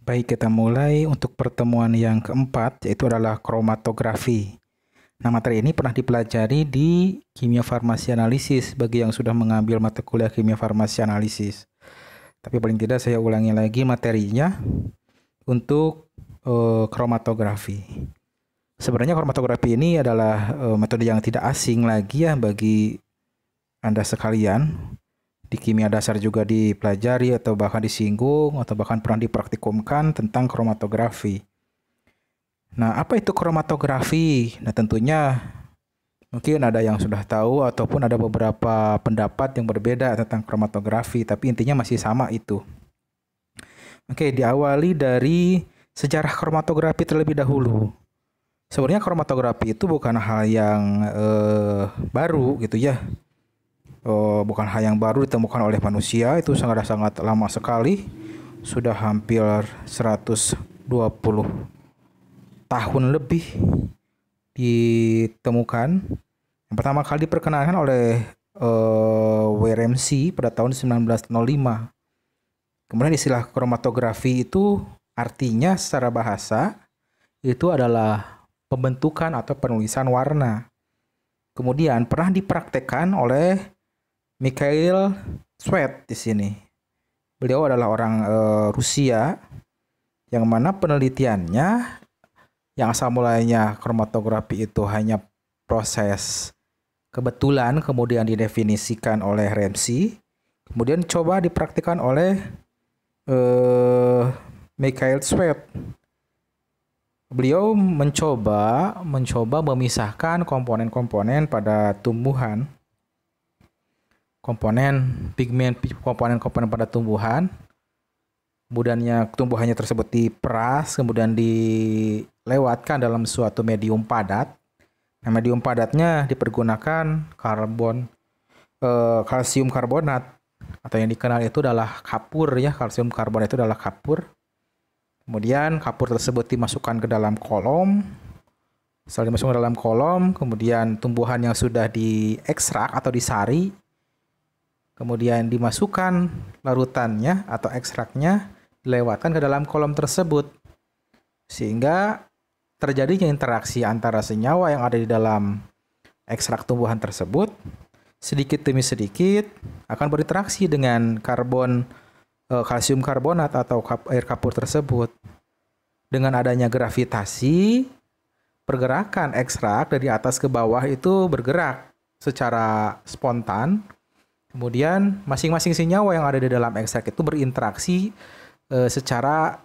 Baik, kita mulai untuk pertemuan yang keempat, yaitu adalah kromatografi. Nah, materi ini pernah dipelajari di kimia farmasi analisis bagi yang sudah mengambil mata kuliah kimia farmasi analisis. Tapi paling tidak saya ulangi lagi materinya untuk kromatografi. Sebenarnya kromatografi ini adalah metode yang tidak asing lagi ya bagi Anda sekalian. Di kimia dasar juga dipelajari atau bahkan disinggung atau bahkan pernah dipraktikumkan tentang kromatografi. Nah, apa itu kromatografi? Nah, tentunya mungkin ada yang sudah tahu ataupun ada beberapa pendapat yang berbeda tentang kromatografi, tapi intinya masih sama itu. Oke, diawali dari sejarah kromatografi terlebih dahulu. Sebenarnya kromatografi itu bukan hal yang baru gitu ya. Bukan hal yang baru ditemukan oleh manusia, itu sangat-sangat lama sekali, sudah hampir 120 tahun lebih ditemukan. Yang pertama kali diperkenalkan oleh WRMC pada tahun 1905. Kemudian istilah kromatografi itu artinya secara bahasa itu adalah pembentukan atau penulisan warna. Kemudian pernah dipraktekkan oleh Mikhail Schmidt di sini. Beliau adalah orang Rusia yang mana penelitiannya yang asal mulanya kromatografi itu hanya proses kebetulan kemudian didefinisikan oleh Ramsey, kemudian coba dipraktikkan oleh Mikhail Schmidt. Beliau mencoba memisahkan komponen-komponen pada tumbuhan, komponen pada tumbuhan, kemudiannya tumbuhannya tersebut diperas, kemudian dilewatkan dalam suatu medium padat. Nah, medium padatnya dipergunakan kalsium karbonat atau yang dikenal itu adalah kapur ya, kalsium karbonat itu adalah kapur. Kemudian kapur tersebut dimasukkan ke dalam kolom. Setelah dimasukkan ke dalam kolom, kemudian tumbuhan yang sudah diekstrak atau disari, kemudian dimasukkan larutannya atau ekstraknya, dilewatkan ke dalam kolom tersebut. Sehingga terjadinya interaksi antara senyawa yang ada di dalam ekstrak tumbuhan tersebut, sedikit demi sedikit akan berinteraksi dengan kalsium karbonat atau air kapur tersebut. Dengan adanya gravitasi, pergerakan ekstrak dari atas ke bawah itu bergerak secara spontan. Kemudian masing-masing senyawa yang ada di dalam ekstrak itu berinteraksi secara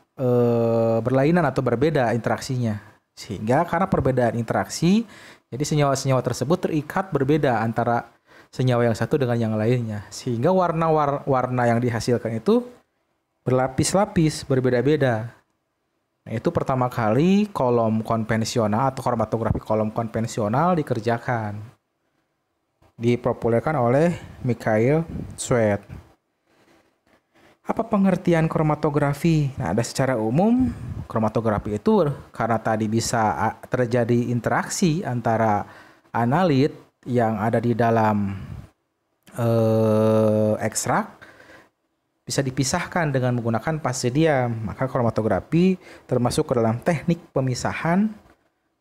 berlainan atau berbeda interaksinya. Sehingga karena perbedaan interaksi, jadi senyawa-senyawa tersebut terikat berbeda antara senyawa yang satu dengan yang lainnya. Sehingga warna yang dihasilkan itu berlapis-lapis, berbeda-beda. Nah, itu pertama kali kolom konvensional atau kromatografi kolom konvensional dikerjakan. Dipopulerkan oleh Mikhail Schmidt. Apa pengertian kromatografi? Nah, ada secara umum, kromatografi itu karena tadi bisa terjadi interaksi antara analit yang ada di dalam ekstrak, bisa dipisahkan dengan menggunakan fase diam. Maka kromatografi termasuk ke dalam teknik pemisahan.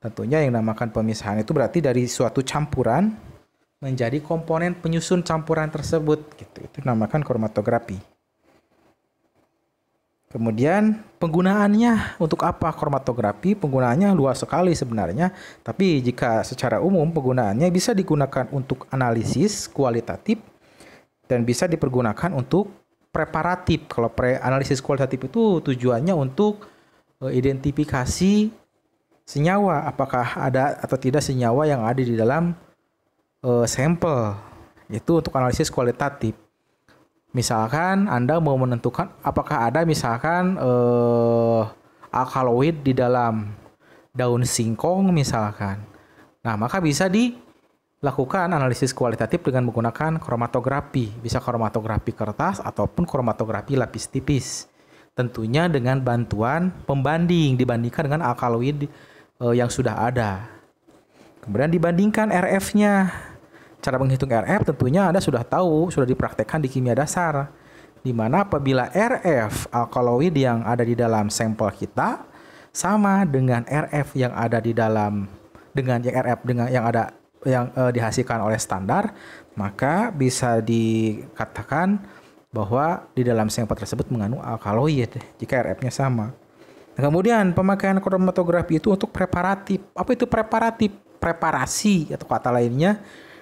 Tentunya yang dinamakan pemisahan itu berarti dari suatu campuran menjadi komponen penyusun campuran tersebut. Gitu. Itu dinamakan kromatografi. Kemudian penggunaannya untuk apa kromatografi? Penggunaannya luas sekali sebenarnya. Tapi jika secara umum penggunaannya bisa digunakan untuk analisis kualitatif dan bisa dipergunakan untuk preparatif. Kalau analisis kualitatif itu tujuannya untuk identifikasi senyawa, apakah ada atau tidak senyawa yang ada di dalam sampel. Itu untuk analisis kualitatif. Misalkan Anda mau menentukan apakah ada misalkan alkaloid di dalam daun singkong misalkan. Nah, maka bisa dilakukan analisis kualitatif dengan menggunakan kromatografi. Bisa kromatografi kertas ataupun kromatografi lapis tipis. Tentunya dengan bantuan pembanding dibandingkan dengan alkaloid yang sudah ada. Kemudian dibandingkan RF-nya. Cara menghitung RF tentunya Anda sudah tahu, sudah dipraktekkan di kimia dasar. di mana apabila RF alkaloid yang ada di dalam sampel kita sama dengan RF yang ada di dalam yang dihasilkan oleh standar, maka bisa dikatakan bahwa di dalam sampel tersebut mengandung alkaloid jika RF-nya sama. Nah, kemudian pemakaian kromatografi itu untuk preparatif. Apa itu preparatif? Preparasi atau kata lainnya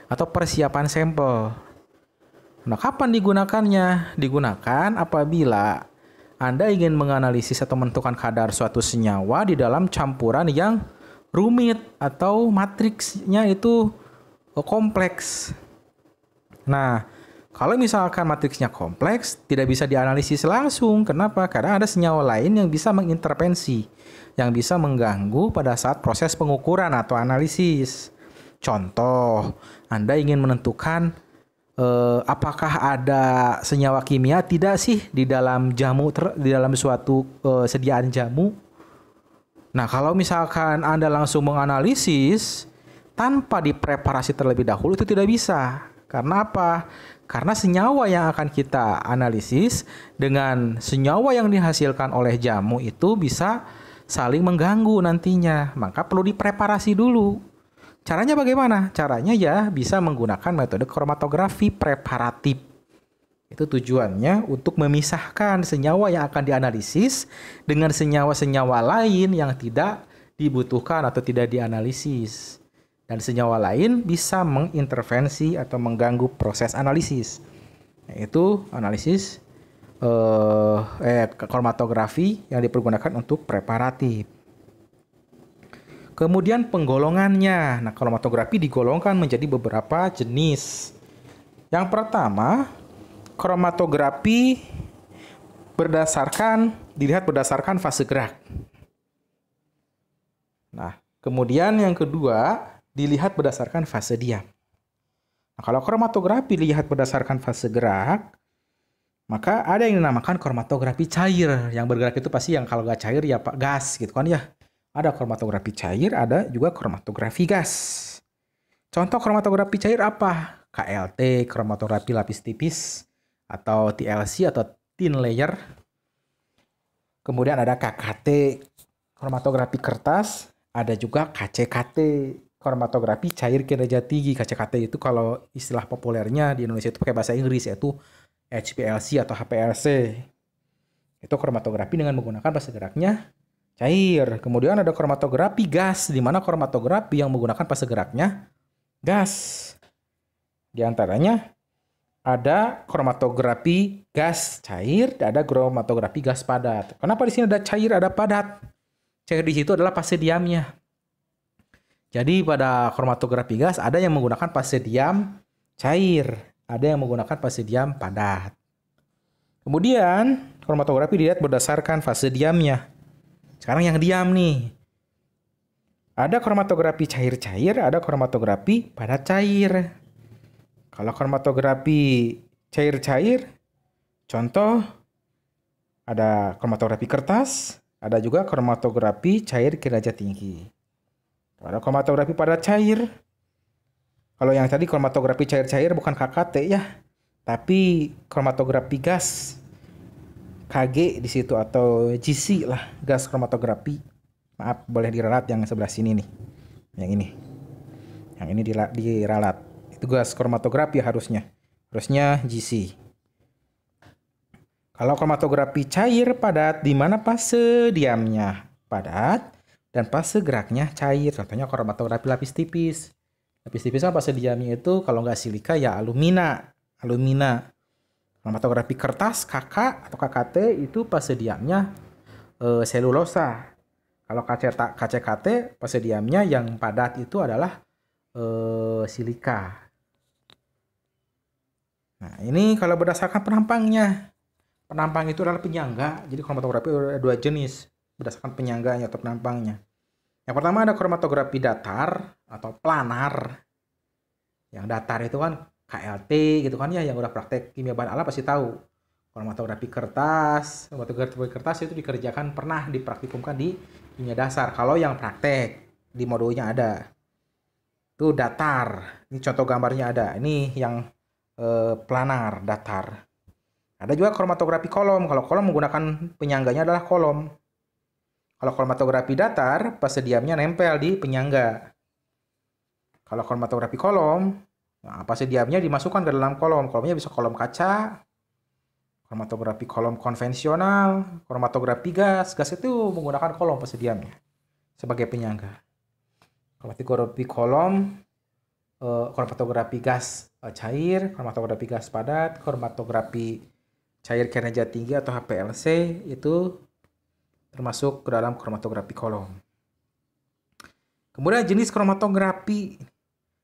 atau persiapan sampel. Nah, kapan digunakannya? Digunakan apabila Anda ingin menganalisis atau menentukan kadar suatu senyawa di dalam campuran yang rumit atau matriksnya itu kompleks. Nah, kalau misalkan matriksnya kompleks, tidak bisa dianalisis langsung. Kenapa? Karena ada senyawa lain yang bisa mengintervensi, yang bisa mengganggu pada saat proses pengukuran atau analisis. Contoh, Anda ingin menentukan apakah ada senyawa kimia tidak sih di dalam di dalam suatu sediaan jamu. Nah, kalau misalkan Anda langsung menganalisis tanpa dipreparasi terlebih dahulu, itu tidak bisa. Karena apa? Karena senyawa yang akan kita analisis dengan senyawa yang dihasilkan oleh jamu itu bisa saling mengganggu nantinya. Maka perlu dipreparasi dulu. Caranya bagaimana? Caranya ya bisa menggunakan metode kromatografi preparatif. Itu tujuannya untuk memisahkan senyawa yang akan dianalisis dengan senyawa-senyawa lain yang tidak dibutuhkan atau tidak dianalisis. Dan senyawa lain bisa mengintervensi atau mengganggu proses analisis. Yaitu analisis kromatografi yang dipergunakan untuk preparatif. Kemudian penggolongannya. Nah, kromatografi digolongkan menjadi beberapa jenis. Yang pertama, kromatografi dilihat berdasarkan fase gerak. Nah, kemudian yang kedua, dilihat berdasarkan fase diam. Nah, kalau kromatografi dilihat berdasarkan fase gerak, maka ada yang dinamakan kromatografi cair. Yang bergerak itu pasti yang kalau nggak cair ya gas gitu kan ya. Ada kromatografi cair, ada juga kromatografi gas. Contoh kromatografi cair apa? KLT, kromatografi lapis tipis, atau TLC atau thin layer. Kemudian ada KKT, kromatografi kertas. Ada juga KCKT, kromatografi cair kinerja tinggi. KCKT itu kalau istilah populernya di Indonesia itu pakai bahasa Inggris, yaitu HPLC atau HPLC. Itu kromatografi dengan menggunakan fase geraknya cair. Kemudian ada kromatografi gas, di mana kromatografi yang menggunakan fase geraknya gas. Di antaranya ada kromatografi gas cair, ada kromatografi gas padat. Kenapa di sini ada cair, ada padat? Cair di situ adalah fase diamnya. Jadi pada kromatografi gas ada yang menggunakan fase diam cair, ada yang menggunakan fase diam padat. Kemudian kromatografi dilihat berdasarkan fase diamnya. Sekarang yang diam nih. Ada kromatografi cair-cair, ada kromatografi padat cair. Kalau kromatografi cair-cair, contoh ada kromatografi kertas, ada juga kromatografi cair kinerja tinggi. Ada kromatografi padat cair. Kalau yang tadi kromatografi cair-cair bukan KKT ya, tapi kromatografi gas. KG di situ atau GC lah, gas kromatografi. Maaf, boleh diralat yang sebelah sini nih. Yang ini. Yang ini diralat. Itu gas kromatografi harusnya. Harusnya GC. Kalau kromatografi cair padat, di mana fase diamnya padat dan fase geraknya cair. Contohnya kromatografi lapis tipis. Lapis tipis kan fase diamnya itu kalau nggak silika ya alumina. Kromatografi kertas KK atau KKT itu fase diamnya selulosa. Kalau KCKT fase diamnya yang padat itu adalah silika. Nah, ini kalau berdasarkan penampangnya. Penampang itu adalah penyangga. Jadi kromatografi ada dua jenis berdasarkan penyangganya atau penampangnya. Yang pertama ada kromatografi datar atau planar. Yang datar itu kan KLT gitu kan ya, yang udah praktek kimia bahan alam pasti tahu. Kromatografi kertas itu pernah dipraktikumkan di kimia dasar. Kalau yang praktek di modulnya ada. Itu datar. Ini contoh gambarnya ada. Ini yang planar, datar. Ada juga kromatografi kolom. Kalau kolom menggunakan penyangganya adalah kolom. Kalau kromatografi datar, fase diamnya nempel di penyangga. Kalau kromatografi kolom, nah, fase diamnya dimasukkan ke dalam kolom. Kolomnya bisa kolom kaca, kromatografi kolom konvensional, kromatografi gas. Gas itu menggunakan kolom fase diamnya sebagai penyangga. Kromatografi kolom, kromatografi gas cair, kromatografi gas padat, kromatografi cair kinerja tinggi atau HPLC itu termasuk ke dalam kromatografi kolom. Kemudian jenis kromatografi.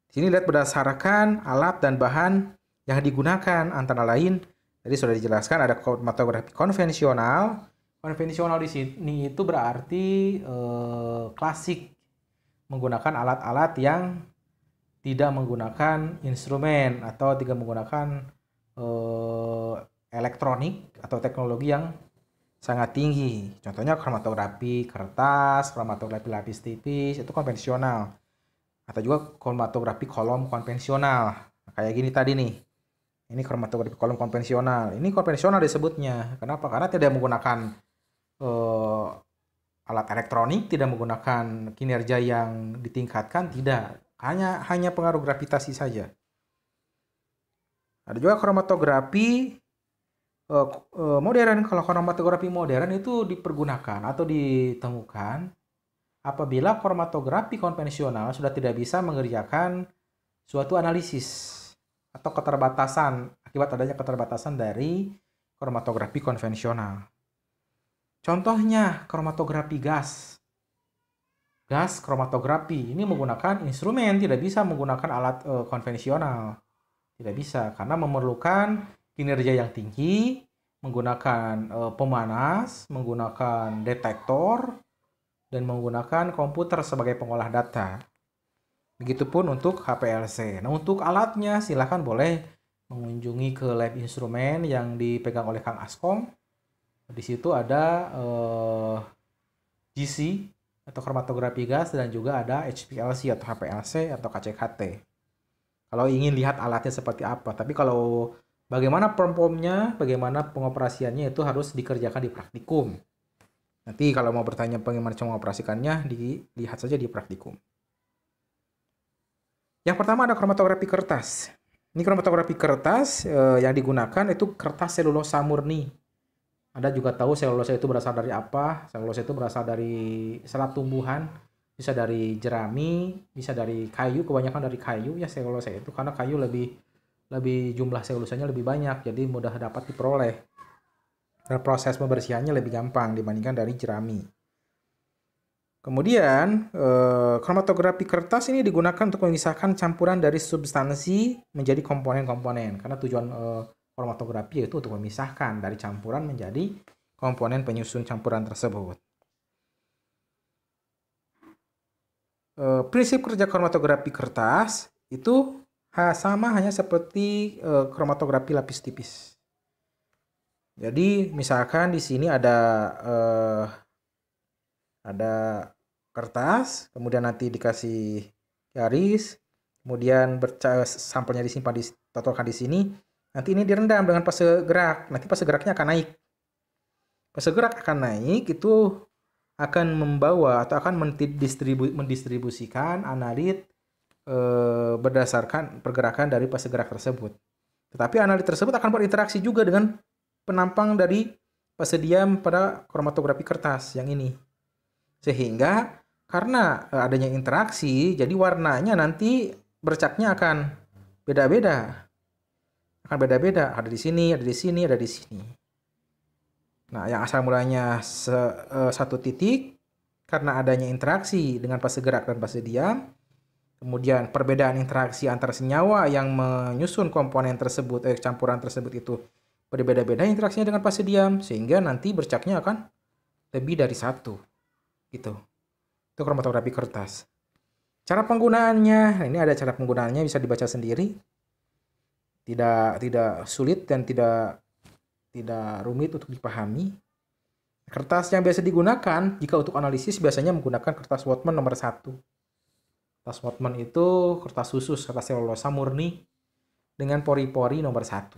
Di sini lihat berdasarkan alat dan bahan yang digunakan, antara lain tadi sudah dijelaskan ada kromatografi konvensional. Konvensional di sini itu berarti klasik, menggunakan alat-alat yang tidak menggunakan instrumen atau tidak menggunakan elektronik atau teknologi yang sangat tinggi. Contohnya kromatografi kertas, kromatografi lapis tipis, itu konvensional. Atau juga kromatografi kolom konvensional. Kayak gini tadi nih. Ini kromatografi kolom konvensional. Ini konvensional disebutnya. Kenapa? Karena tidak menggunakan alat elektronik, tidak menggunakan kinerja yang ditingkatkan, tidak. Hanya pengaruh gravitasi saja. Ada juga kromatografi modern. Kalau kromatografi modern itu dipergunakan atau ditemukan apabila kromatografi konvensional sudah tidak bisa mengerjakan suatu analisis atau keterbatasan akibat adanya keterbatasan dari kromatografi konvensional. Contohnya kromatografi gas. Gas kromatografi ini menggunakan instrumen, tidak bisa menggunakan alat konvensional. Tidak bisa karena memerlukan kinerja yang tinggi, menggunakan pemanas, menggunakan detektor, dan menggunakan komputer sebagai pengolah data. Begitupun untuk HPLC. Nah, untuk alatnya silahkan boleh mengunjungi ke lab instrumen yang dipegang oleh Kang Askom. Di situ ada GC atau kromatografi gas dan juga ada HPLC atau HPLC atau KCKT. Kalau ingin lihat alatnya seperti apa. Tapi kalau bagaimana performnya, bagaimana pengoperasiannya itu harus dikerjakan di praktikum. Nanti kalau mau bertanya bagaimana cara mengoperasikannya, dilihat saja di praktikum. Yang pertama ada kromatografi kertas. Ini kromatografi kertas yang digunakan itu kertas selulosa murni. Anda juga tahu selulosa itu berasal dari apa? Selulosa itu berasal dari serat tumbuhan, bisa dari jerami, bisa dari kayu, kebanyakan dari kayu ya selulosa itu, karena kayu lebih jumlah selusanya lebih banyak, jadi mudah dapat diperoleh. Dan proses pembersihannya lebih gampang dibandingkan dari jerami. Kemudian, kromatografi kertas ini digunakan untuk memisahkan campuran dari substansi menjadi komponen-komponen. Karena tujuan kromatografi yaitu untuk memisahkan dari campuran menjadi komponen penyusun campuran tersebut. Prinsip kerja kromatografi kertas itu sama hanya seperti kromatografi lapis tipis. Jadi misalkan di sini ada kertas, kemudian nanti dikasih garis, kemudian sampelnya disimpan ditotolkan di sini. Nanti ini direndam dengan fase gerak. Nanti fase geraknya akan naik. Fase gerak akan naik itu akan membawa atau akan mendistribusikan analit berdasarkan pergerakan dari fase gerak tersebut. Tetapi analit tersebut akan berinteraksi juga dengan penampang dari fase diam pada kromatografi kertas yang ini. Sehingga karena adanya interaksi, jadi warnanya nanti bercaknya akan beda-beda. Ada di sini, ada di sini, ada di sini. Nah, yang asal mulanya satu titik, karena adanya interaksi dengan fase gerak dan fase diam, kemudian perbedaan interaksi antar senyawa yang menyusun komponen tersebut, campuran tersebut itu berbeda-beda interaksinya dengan fase diam, sehingga nanti bercaknya akan lebih dari satu. Gitu. Itu kromatografi kertas. Cara penggunaannya, ini ada cara penggunaannya, bisa dibaca sendiri. Tidak sulit dan tidak rumit untuk dipahami. Kertas yang biasa digunakan jika untuk analisis biasanya menggunakan kertas Whatman nomor 1. Kertas Whatman itu kertas khusus, kertas selulosa murni dengan pori-pori nomor 1.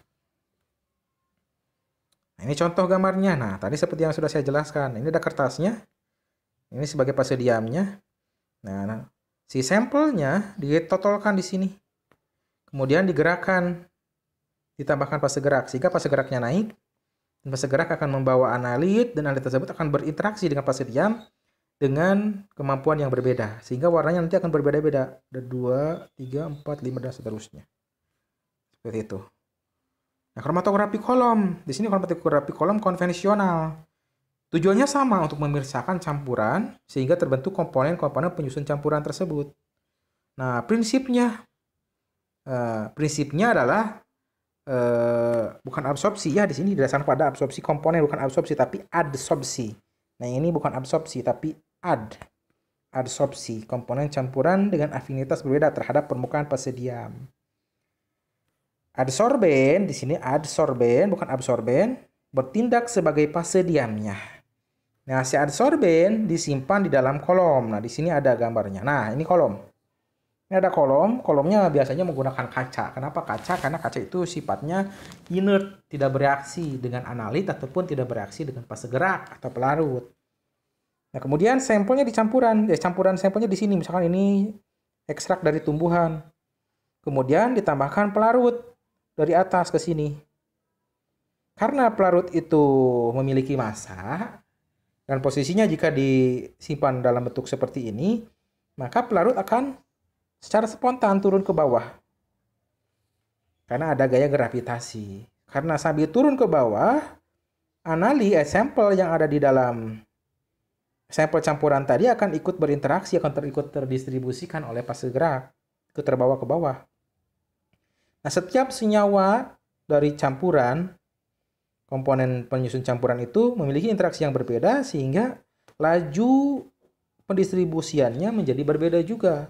Nah, ini contoh gambarnya. Nah, tadi seperti yang sudah saya jelaskan. Ini ada kertasnya. Ini sebagai fase diamnya. Nah, si sampelnya ditotolkan di sini. Kemudian digerakkan, ditambahkan fase gerak. Sehingga fase geraknya naik. Dan fase gerak akan membawa analit, dan analit tersebut akan berinteraksi dengan fase diam dengan kemampuan yang berbeda. Sehingga warnanya nanti akan berbeda-beda. Ada 2, 3, 4, 5, dan seterusnya. Seperti itu. Nah, kromatografi kolom. Di sini kromatografi kolom konvensional. Tujuannya sama, untuk memisahkan campuran sehingga terbentuk komponen-komponen penyusun campuran tersebut. Nah, prinsipnya adalah bukan absorpsi ya, di sini didasarkan pada absorpsi komponen, bukan absorpsi tapi adsorpsi. Nah, ini bukan absorpsi tapi adsorpsi, komponen campuran dengan afinitas berbeda terhadap permukaan fase diam. Adsorben, di sini adsorben bukan absorben, bertindak sebagai fase diamnya. Nah, si adsorben disimpan di dalam kolom. Nah, di sini ada gambarnya. Nah, ini kolom. Ini ada kolom. Kolomnya biasanya menggunakan kaca. Kenapa kaca? Karena kaca itu sifatnya inert, tidak bereaksi dengan analit ataupun tidak bereaksi dengan fase gerak atau pelarut. Nah, kemudian sampelnya dicampuran. Ya, campuran sampelnya di sini. Misalkan ini ekstrak dari tumbuhan. Kemudian ditambahkan pelarut dari atas ke sini. Karena pelarut itu memiliki massa, dan posisinya jika disimpan dalam bentuk seperti ini, maka pelarut akan secara spontan turun ke bawah. Karena ada gaya gravitasi. Karena sambil turun ke bawah, sampel yang ada di dalam sampel campuran tadi akan ikut berinteraksi, akan ikut terdistribusikan oleh fase gerak, ikut terbawa ke bawah. Nah, setiap senyawa dari campuran, komponen penyusun campuran itu memiliki interaksi yang berbeda sehingga laju pendistribusiannya menjadi berbeda juga.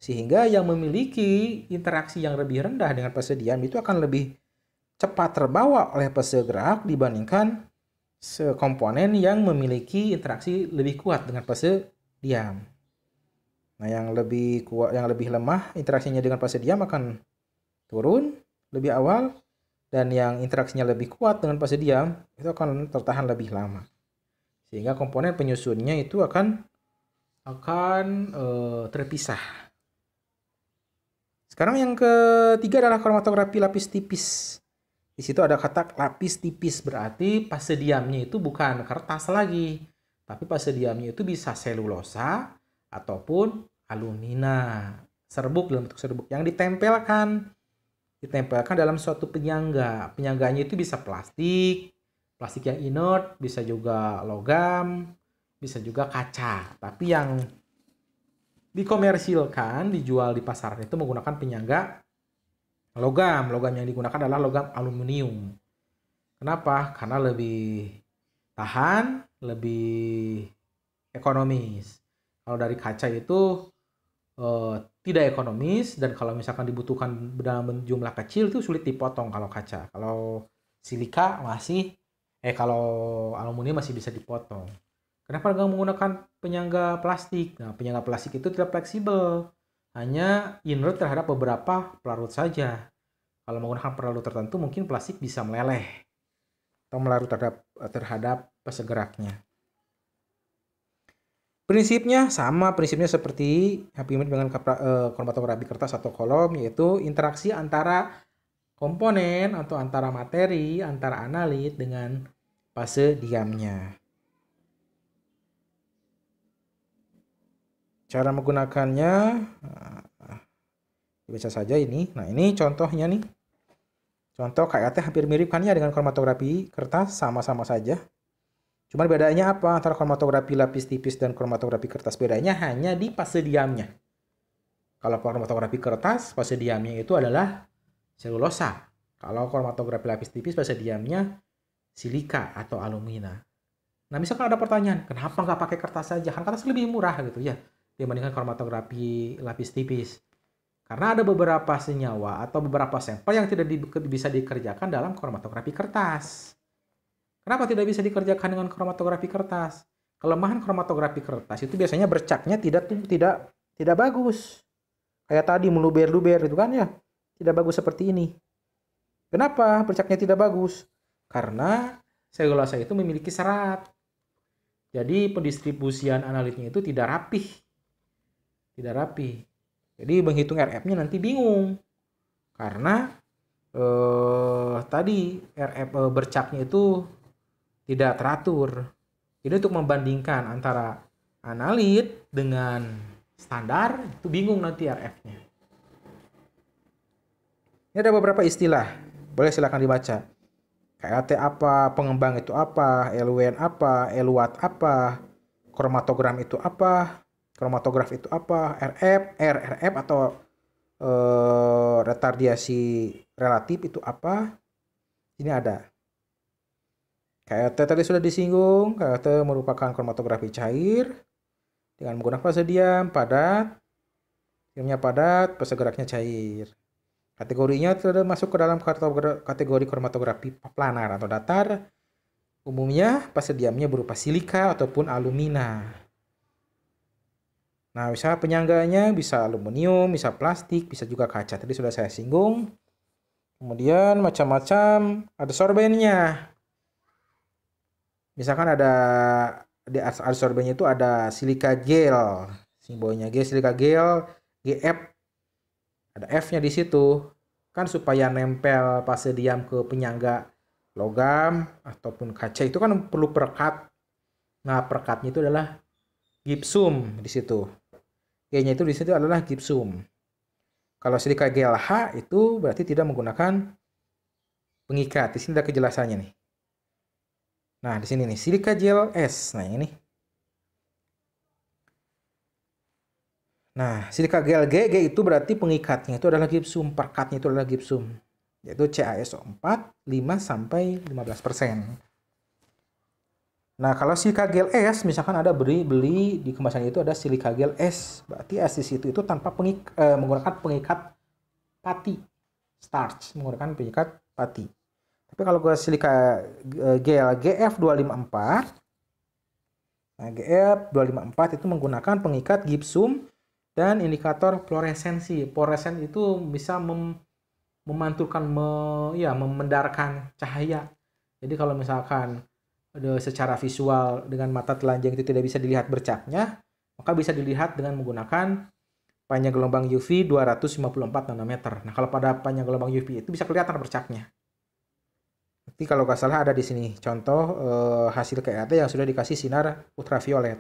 Sehingga yang memiliki interaksi yang lebih rendah dengan fase diam itu akan lebih cepat terbawa oleh fase gerak dibandingkan komponen yang memiliki interaksi lebih kuat dengan fase diam. Nah, yang lebih kuat, yang lebih lemah interaksinya dengan fase diam akan turun lebih awal, dan yang interaksinya lebih kuat dengan fase diam itu akan tertahan lebih lama. Sehingga komponen penyusunnya itu akan terpisah. Sekarang yang ketiga adalah kromatografi lapis tipis. Di situ ada kata lapis tipis, berarti fase diamnya itu bukan kertas lagi, tapi fase diamnya itu bisa selulosa ataupun alumina, serbuk, dalam bentuk serbuk yang ditempelkan dalam suatu penyangga. Penyangganya itu bisa plastik yang inert, bisa juga logam, bisa juga kaca. Tapi yang dikomersilkan, dijual di pasaran itu menggunakan penyangga logam. Logam yang digunakan adalah logam aluminium. Kenapa? Karena lebih tahan, lebih ekonomis. Kalau dari kaca itu tidak ekonomis, dan kalau misalkan dibutuhkan dalam jumlah kecil itu sulit dipotong kalau kaca. Kalau silika masih, kalau aluminium masih bisa dipotong. Kenapa nggak menggunakan penyangga plastik? Nah, penyangga plastik itu tidak fleksibel, hanya inert terhadap beberapa pelarut saja. Kalau menggunakan pelarut tertentu mungkin plastik bisa meleleh atau melarut terhadap fase geraknya. Prinsipnya sama, prinsipnya seperti yang mirip dengan kromatografi kertas atau kolom, yaitu interaksi antara komponen atau antara materi, antara analit dengan fase diamnya. Cara menggunakannya, bisa saja ini. Nah, ini contohnya nih. Contoh KLT hampir mirip kan ya dengan kromatografi kertas, sama-sama saja. Cuman bedanya apa antara kromatografi lapis tipis dan kromatografi kertas? Bedanya hanya di fase diamnya. Kalau kromatografi kertas, fase diamnya itu adalah selulosa. Kalau kromatografi lapis tipis, fase diamnya silika atau alumina. Nah, misalkan ada pertanyaan, kenapa nggak pakai kertas saja? Kan kertas lebih murah gitu ya dibandingkan kromatografi lapis tipis. Karena ada beberapa senyawa atau beberapa sampel yang tidak bisa dikerjakan dalam kromatografi kertas. Kenapa tidak bisa dikerjakan dengan kromatografi kertas? Kelemahan kromatografi kertas itu biasanya bercaknya tidak bagus. Kayak tadi meluber-luber itu kan ya. Tidak bagus seperti ini. Kenapa bercaknya tidak bagus? Karena selulosa itu memiliki serat. Jadi pendistribusian analitnya itu tidak rapih. Tidak rapi. Jadi menghitung RF-nya nanti bingung. Karena tadi RF bercaknya itu tidak teratur. Jadi untuk membandingkan antara analit dengan standar itu bingung nanti RF-nya. Ini ada beberapa istilah. Boleh silakan dibaca. KLT apa, pengembang itu apa, LWN apa, LWatt apa, kromatogram itu apa, kromatograf itu apa, RF atau retardiasi relatif itu apa. Ini ada. KLT tadi sudah disinggung. KLT merupakan kromatografi cair dengan menggunakan fase diam padat, filmnya padat, fase geraknya cair. Kategorinya sudah masuk ke dalam kategori kromatografi planar atau datar. Umumnya fase diamnya berupa silika ataupun alumina. Nah, bisa penyangganya bisa aluminium, bisa plastik, bisa juga kaca. Tadi sudah saya singgung. Kemudian macam-macam ada sorbennya. Misalkan ada di sorbennya itu ada silika gel. Simbolnya G, silika gel, GF. Ada F-nya di situ. Kan supaya nempel fase diam ke penyangga logam ataupun kaca itu kan perlu perekat. Nah, perekatnya itu adalah gipsum di situ. G-nya itu di situ adalah gipsum. Kalau silika gel H itu berarti tidak menggunakan pengikat. Di sini ada kejelasannya nih. Nah, di sini nih silika gel S. Nah, ini. Nah, silika gel G itu berarti pengikatnya itu adalah gipsum, perekatnya itu adalah gipsum. Yaitu CaSO4 5-15%. Nah, kalau silika gel S, misalkan ada beli di kemasan itu ada silika gel S, berarti S di situ itu tanpa menggunakan pengikat pati, starch, menggunakan pengikat pati. Tapi kalau ke silika gel GF254, nah GF254 itu menggunakan pengikat gipsum dan indikator fluoresensi. Fluoresen itu bisa memantulkan, memendarkan cahaya. Jadi kalau misalkan secara visual dengan mata telanjang itu tidak bisa dilihat bercaknya, maka bisa dilihat dengan menggunakan panjang gelombang UV 254 nanometer. Nah, kalau pada panjang gelombang UV itu bisa kelihatan bercaknya. Nanti kalau nggak salah ada di sini contoh hasil KLT yang sudah dikasih sinar ultraviolet.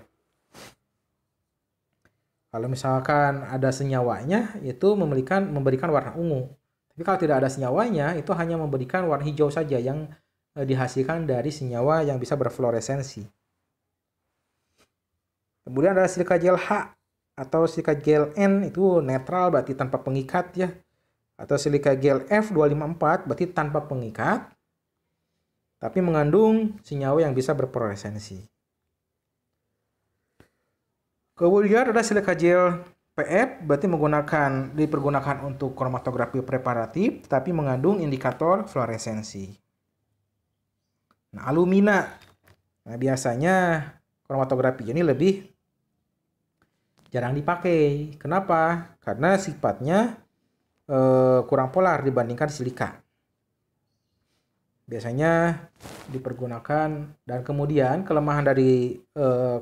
Kalau misalkan ada senyawanya, itu memberikan warna ungu. Tapi kalau tidak ada senyawanya, itu hanya memberikan warna hijau saja yang dihasilkan dari senyawa yang bisa berfluoresensi. Kemudian ada silika gel H atau silika gel N, itu netral berarti tanpa pengikat ya. Atau silika gel F254 berarti tanpa pengikat, tapi mengandung senyawa yang bisa berfluoresensi. Kemudian ada silika gel PF, berarti dipergunakan untuk kromatografi preparatif, tapi mengandung indikator fluoresensi. Nah, alumina. Nah, biasanya kromatografi ini lebih jarang dipakai. Kenapa? Karena sifatnya kurang polar dibandingkan silika. Biasanya dipergunakan, dan kemudian kelemahan dari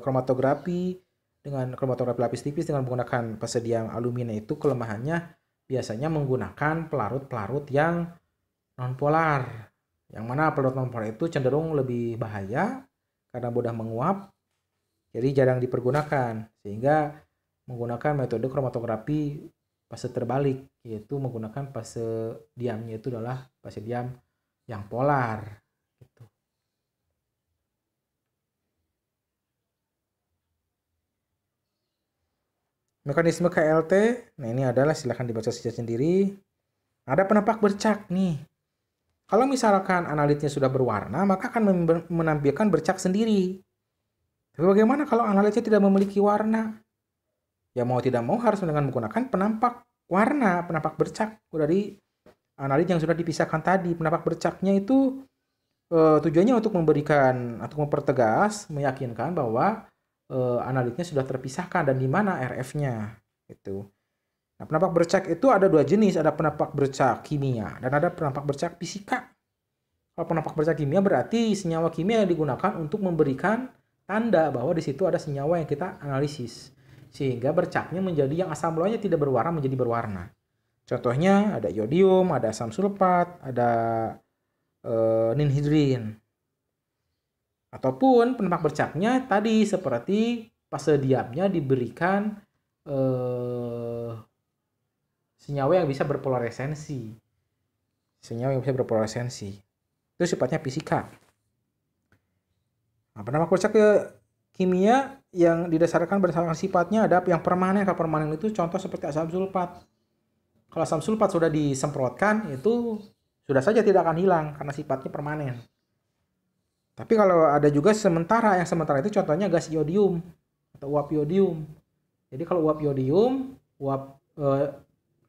kromatografi dengan kromatografi lapis tipis dengan menggunakan fase diam alumina itu kelemahannya biasanya menggunakan pelarut-pelarut yang nonpolar. Yang mana pelarut nonpolar itu cenderung lebih bahaya karena mudah menguap. Jadi jarang dipergunakan, sehingga menggunakan metode kromatografi fase terbalik, yaitu menggunakan fase diamnya itu adalah fase diam yang polar. Gitu. Mekanisme KLT, nah ini adalah, silahkan dibaca saja sendiri. Ada penapak bercak nih. Kalau misalkan analitnya sudah berwarna, maka akan menampilkan bercak sendiri. Tapi bagaimana kalau analitnya tidak memiliki warna? Ya mau tidak mau harus dengan menggunakan penampak warna, penampak bercak dari analit yang sudah dipisahkan tadi. Penampak bercaknya itu tujuannya untuk memberikan atau mempertegas, meyakinkan bahwa analitnya sudah terpisahkan dan di mana RF-nya itu. Nah, penampak bercak itu ada dua jenis, ada penampak bercak kimia dan ada penampak bercak fisika. Kalau penampak bercak kimia berarti senyawa kimia yang digunakan untuk memberikan tanda bahwa di situ ada senyawa yang kita analisis. Sehingga bercaknya menjadi yang asam mulanya tidak berwarna menjadi berwarna. Contohnya ada iodium, ada asam sulfat, ada ninhidrin. Ataupun penampak bercaknya tadi seperti fase diamnya diberikan senyawa yang bisa berfluoresensi. Senyawa yang bisa berfluoresensi. Itu sifatnya fisika. Nah, penampak bercak kimia yang didasarkan berdasarkan sifatnya ada yang permanen. Kalau permanen itu contoh seperti asam sulfat. Kalau asam sulfat sudah disemprotkan itu sudah saja tidak akan hilang karena sifatnya permanen. Tapi kalau ada juga sementara, yang sementara itu contohnya gas iodium atau uap iodium. Jadi kalau uap iodium,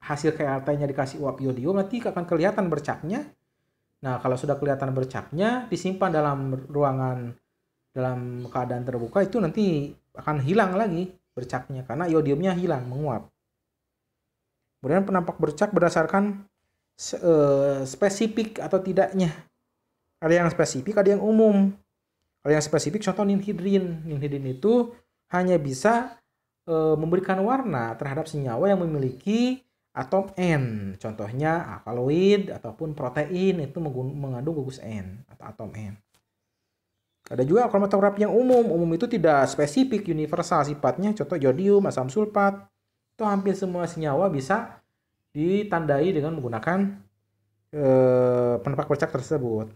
hasil KLT-nya dikasih uap iodium, nanti akan kelihatan bercaknya. Nah, kalau sudah kelihatan bercaknya, disimpan dalam ruangan dalam keadaan terbuka, itu nanti akan hilang lagi bercaknya karena iodiumnya hilang, menguap. Kemudian penampak bercak berdasarkan spesifik atau tidaknya. Ada yang spesifik, ada yang umum. Kalau yang spesifik contoh ninhidrin. Ninhidrin itu hanya bisa memberikan warna terhadap senyawa yang memiliki atom N. Contohnya alkaloid ataupun protein itu mengandung gugus N atau atom N. Ada juga kromatografi yang umum. Umum itu tidak spesifik, universal sifatnya. Contoh iodium, asam sulfat. Itu hampir semua senyawa bisa ditandai dengan menggunakan penampak bercak tersebut.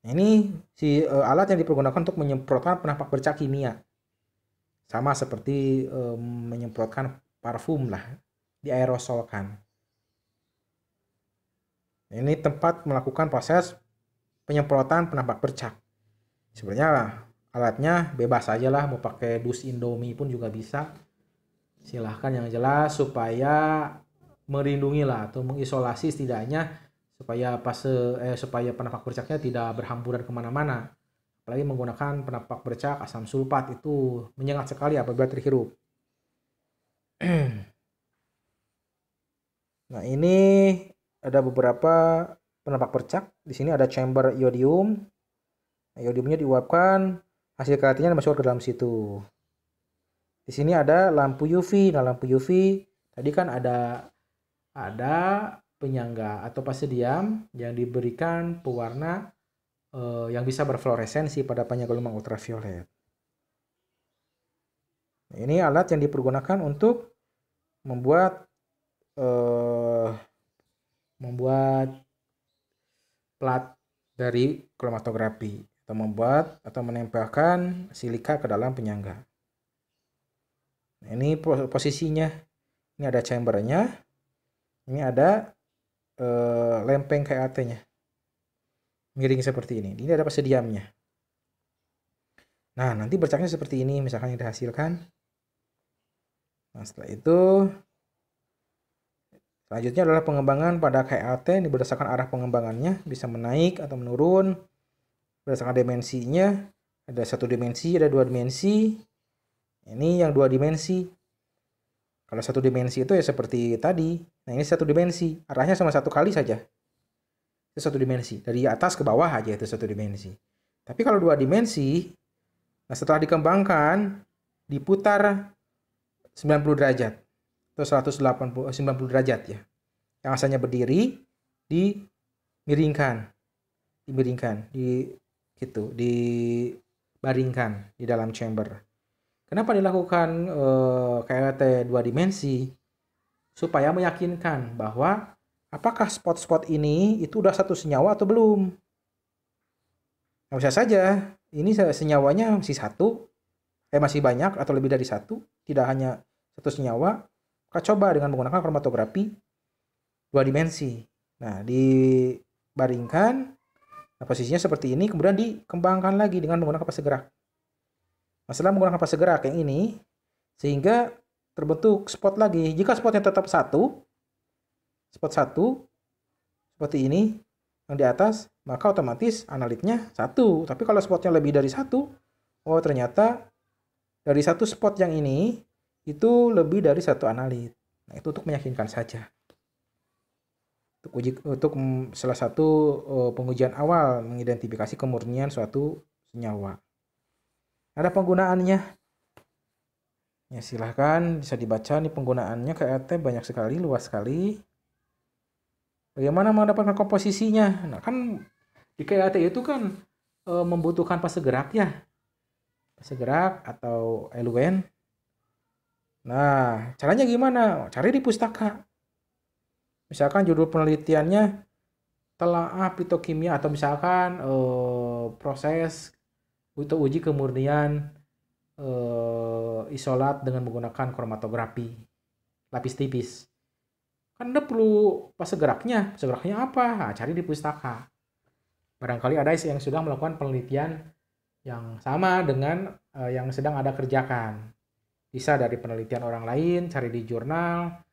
Ini alat yang dipergunakan untuk menyemprotkan penampak bercak kimia. Sama seperti menyemprotkan parfum lah, diaerosolkan. Ini tempat melakukan proses penyemprotan penampak bercak. Sebenarnya alatnya bebas aja lah, mau pakai dus Indomie pun juga bisa. Silahkan, yang jelas supaya melindungi lah atau mengisolasi setidaknya supaya supaya penampak bercaknya tidak berhamburan kemana-mana. Apalagi menggunakan penampak bercak asam sulfat itu menyengat sekali apabila terhirup. Nah, ini ada beberapa penampak bercak. Di sini ada chamber iodium. Nah, iodiumnya diuapkan, hasil KLT-nya masuk ke dalam situ. Di sini ada lampu UV. Nah, lampu UV tadi kan ada penyangga atau fase diam yang diberikan pewarna yang bisa berfluoresensi pada penyangga gelombang ultraviolet. Nah, ini alat yang dipergunakan untuk membuat plat dari kromatografi atau menempelkan silika ke dalam penyangga. Nah, ini posisinya. Ini ada chambernya. Ini ada lempeng KLT-nya. Miring seperti ini. Ini ada fase diamnya. Nah, nanti bercaknya seperti ini misalkan yang dihasilkan. Nah, setelah itu selanjutnya adalah pengembangan pada KLT. Ini berdasarkan arah pengembangannya, bisa menaik atau menurun berdasarkan dimensinya. Ada 1 dimensi, ada 2 dimensi. Ini yang 2 dimensi. Kalau 1 dimensi itu ya seperti tadi. Nah, ini 1 dimensi. Arahnya sama 1 kali saja. Itu 1 dimensi. Dari atas ke bawah aja itu 1 dimensi. Tapi kalau 2 dimensi, nah setelah dikembangkan, diputar 90 derajat. Atau 90 derajat ya. Yang asalnya berdiri, dimiringkan. Dibaringkan di dalam chamber. Kenapa dilakukan KLT 2 dimensi? Supaya meyakinkan bahwa apakah spot-spot ini itu udah satu senyawa atau belum. Nah, bisa saja ini senyawanya masih banyak atau lebih dari satu, tidak hanya satu senyawa. Kita coba dengan menggunakan kromatografi 2 dimensi. Nah, dibaringkan, nah, posisinya seperti ini, kemudian dikembangkan lagi dengan menggunakan fase gerak. Nah, setelah menggunakan fase gerak yang ini, sehingga terbentuk spot lagi. Jika spotnya tetap spot 1, seperti ini, yang di atas, maka otomatis analitnya 1. Tapi kalau spotnya lebih dari 1, oh ternyata dari 1 spot yang ini, itu lebih dari 1 analit. Nah, itu untuk meyakinkan saja. Salah satu pengujian awal mengidentifikasi kemurnian suatu senyawa. Ada penggunaannya. Ya silahkan bisa dibaca nih penggunaannya. KLT banyak sekali, luas sekali. Bagaimana mendapatkan komposisinya? Nah kan di KLT itu kan membutuhkan fase gerak ya. Fase gerak atau eluen. Nah caranya gimana? Cari di pustaka. Misalkan judul penelitiannya telaah fitokimia atau misalkan proses untuk uji kemurnian isolat dengan menggunakan kromatografi lapis tipis. Kan Anda perlu fase geraknya. Fase geraknya apa? Nah, cari di pustaka. Barangkali ada yang sudah melakukan penelitian yang sama dengan yang sedang Anda kerjakan. Bisa dari penelitian orang lain, cari di jurnal.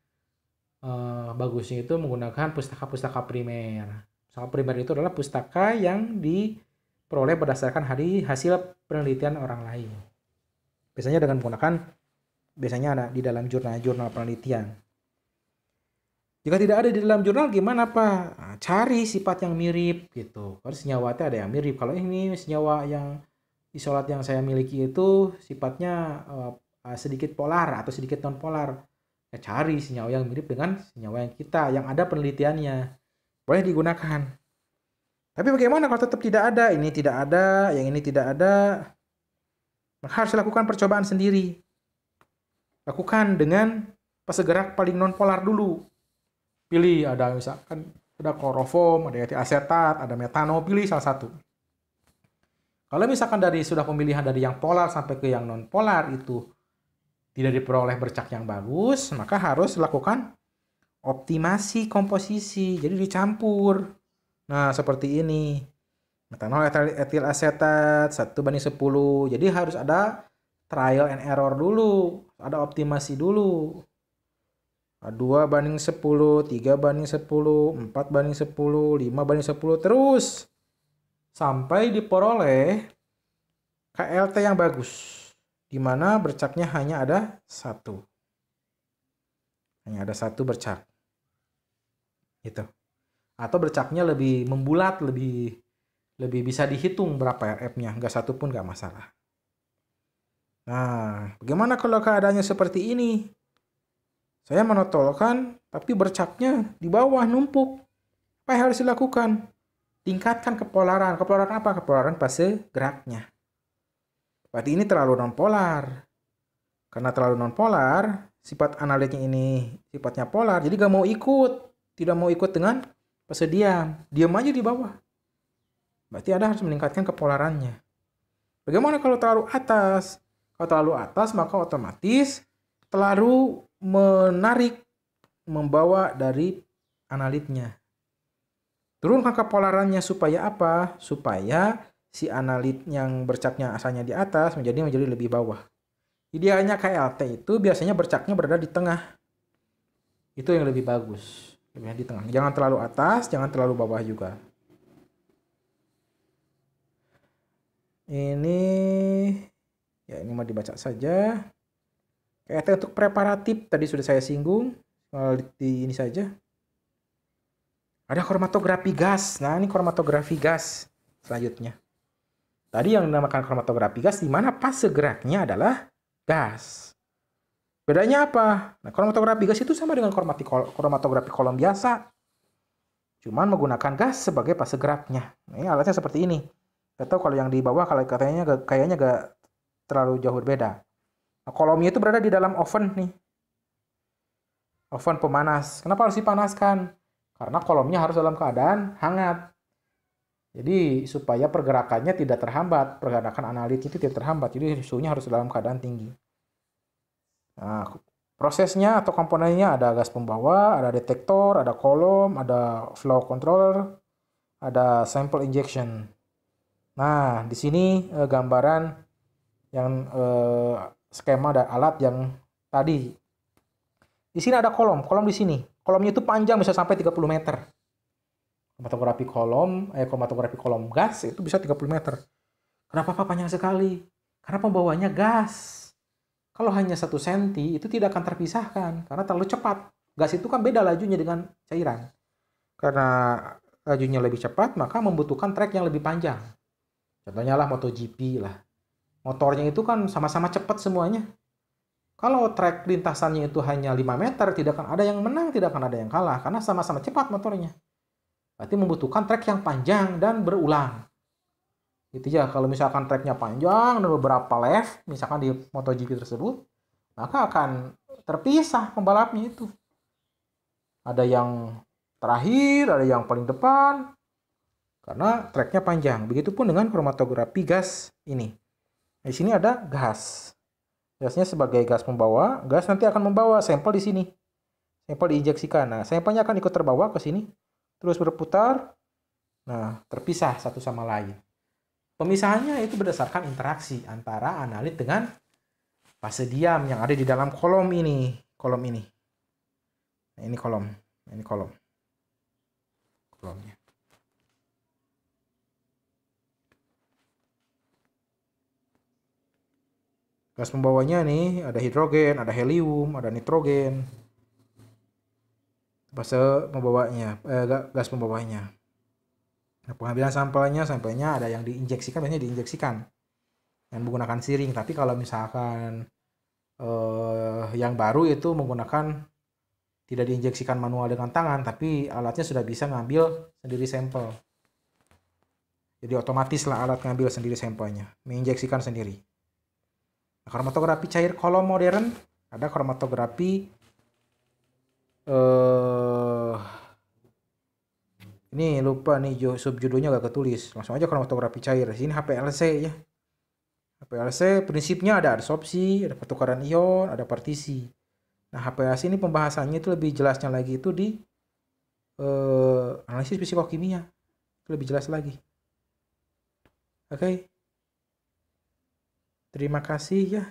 Bagusnya itu menggunakan pustaka-pustaka primer. Pustaka primer itu adalah pustaka yang diperoleh berdasarkan hasil penelitian orang lain. Biasanya dengan menggunakan, biasanya ada di dalam jurnal penelitian. Jika tidak ada di dalam jurnal gimana Pak? Nah, cari sifat yang mirip gitu. Kalau senyawa itu ada yang mirip. Kalau ini senyawa yang isolat yang saya miliki itu sifatnya sedikit polar atau sedikit non polar. Ya, cari senyawa yang mirip dengan senyawa yang ada penelitiannya. Boleh digunakan. Tapi bagaimana kalau tetap tidak ada? Ini tidak ada, yang ini tidak ada. Maka harus lakukan percobaan sendiri. Lakukan dengan fase gerak paling non polar dulu. Pilih ada misalkan ada kloroform, ada etil asetat, ada metano, pilih salah satu. Kalau misalkan sudah pemilihan dari yang polar sampai ke yang non polar itu tidak diperoleh bercak yang bagus, maka harus lakukan optimasi komposisi. Jadi dicampur. Nah, seperti ini. Metanol etil asetat 1:10. Jadi harus ada trial and error dulu, ada optimasi dulu. 2:10, 3:10, 4:10, 5:10 terus sampai diperoleh KLT yang bagus. Di mana bercaknya hanya ada satu. Hanya ada satu bercak. Gitu. Atau bercaknya lebih membulat, lebih bisa dihitung berapa RF-nya. Nggak satu pun nggak masalah. Nah, bagaimana kalau keadaannya seperti ini? Saya menotolkan, tapi bercaknya di bawah numpuk. Apa yang harus dilakukan? Tingkatkan kepolaran. Kepolaran apa? Kepolaran fase geraknya. Berarti ini terlalu nonpolar. Karena terlalu nonpolar, sifat analitnya ini sifatnya polar, jadi gak mau ikut. Tidak mau ikut dengan fase diam. Diam aja di bawah. Berarti Anda harus meningkatkan kepolarannya. Bagaimana kalau terlalu atas? Kalau terlalu atas, maka otomatis terlalu menarik, membawa dari analitnya. Turunkan kepolarannya supaya apa? Supaya si analit yang bercaknya asalnya di atas menjadi lebih bawah. Idealnya KLT itu biasanya bercaknya berada di tengah. Itu yang lebih bagus. Lebih di tengah. Jangan terlalu atas, jangan terlalu bawah juga. Ini mau dibaca saja. KLT untuk preparatif tadi sudah saya singgung. Di ini saja. Ada kromatografi gas. Nah, ini kromatografi gas selanjutnya. Tadi yang dinamakan kromatografi gas di mana fase geraknya adalah gas. Bedanya apa? Nah, kromatografi gas itu sama dengan kromatografi kolom biasa. Cuman menggunakan gas sebagai fase geraknya. Nah, ini alatnya seperti ini. Gak tahu kalau yang di bawah kalau kayaknya gak terlalu jauh berbeda. Nah, kolomnya itu berada di dalam oven nih. Oven pemanas. Kenapa harus dipanaskan? Karena kolomnya harus dalam keadaan hangat. Jadi supaya pergerakannya tidak terhambat, pergerakan analit itu tidak terhambat. Jadi suhunya harus dalam keadaan tinggi. Nah, prosesnya atau komponennya ada gas pembawa, ada detektor, ada kolom, ada flow controller, ada sample injection. Nah, di sini gambaran yang skema dan alat yang tadi. Di sini ada kolom di sini. Kolomnya itu panjang bisa sampai 30 meter. Kromatografi kolom gas itu bisa 30 meter. Kenapa Pak panjang sekali? Karena pembawanya gas. Kalau hanya 1 cm itu tidak akan terpisahkan karena terlalu cepat. Gas itu kan beda lajunya dengan cairan. Karena lajunya lebih cepat, maka membutuhkan trek yang lebih panjang. Contohnya lah MotoGP lah. Motornya itu kan sama-sama cepat semuanya. Kalau trek lintasannya itu hanya 5 meter, tidak akan ada yang menang, tidak akan ada yang kalah. Karena sama-sama cepat motornya. Berarti membutuhkan trek yang panjang dan berulang. Gitu ya, kalau misalkan treknya panjang dan beberapa lap, misalkan di MotoGP tersebut, maka akan terpisah pembalapnya itu. Ada yang terakhir, ada yang paling depan, karena treknya panjang. Begitupun dengan kromatografi gas ini. Di sini ada gas. Gasnya sebagai gas pembawa, gas nanti akan membawa sampel di sini. Sampel diinjeksikan. Nah, sampelnya akan ikut terbawa ke sini, terus berputar. Nah, terpisah satu sama lain. Pemisahannya itu berdasarkan interaksi antara analit dengan fase diam yang ada di dalam kolom ini. Kolom ini. Nah, ini kolom. Ini kolom. Kolomnya. Gas pembawanya nih ada hidrogen, ada helium, ada nitrogen. Fase pembawanya, gas pembawanya. Nah, pengambilan sampelnya ada yang diinjeksikan, biasanya diinjeksikan yang menggunakan siring. Tapi kalau misalkan yang baru itu menggunakan tidak diinjeksikan manual dengan tangan, tapi alatnya sudah bisa ngambil sendiri sampel. Jadi otomatis lah alat ngambil sendiri sampelnya, menginjeksikan sendiri. Nah, kromatografi cair kolom modern, ada kromatografi ini lupa nih subjudulnya gak ketulis. Langsung aja kromatografi cair. Sini HPLC ya. HPLC prinsipnya ada adsorpsi, ada pertukaran ion, ada partisi. Nah, HPLC ini pembahasannya itu lebih jelasnya lagi itu di analisis fisikokimia. Itu lebih jelas lagi. Oke. Terima kasih ya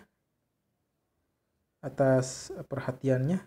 atas perhatiannya.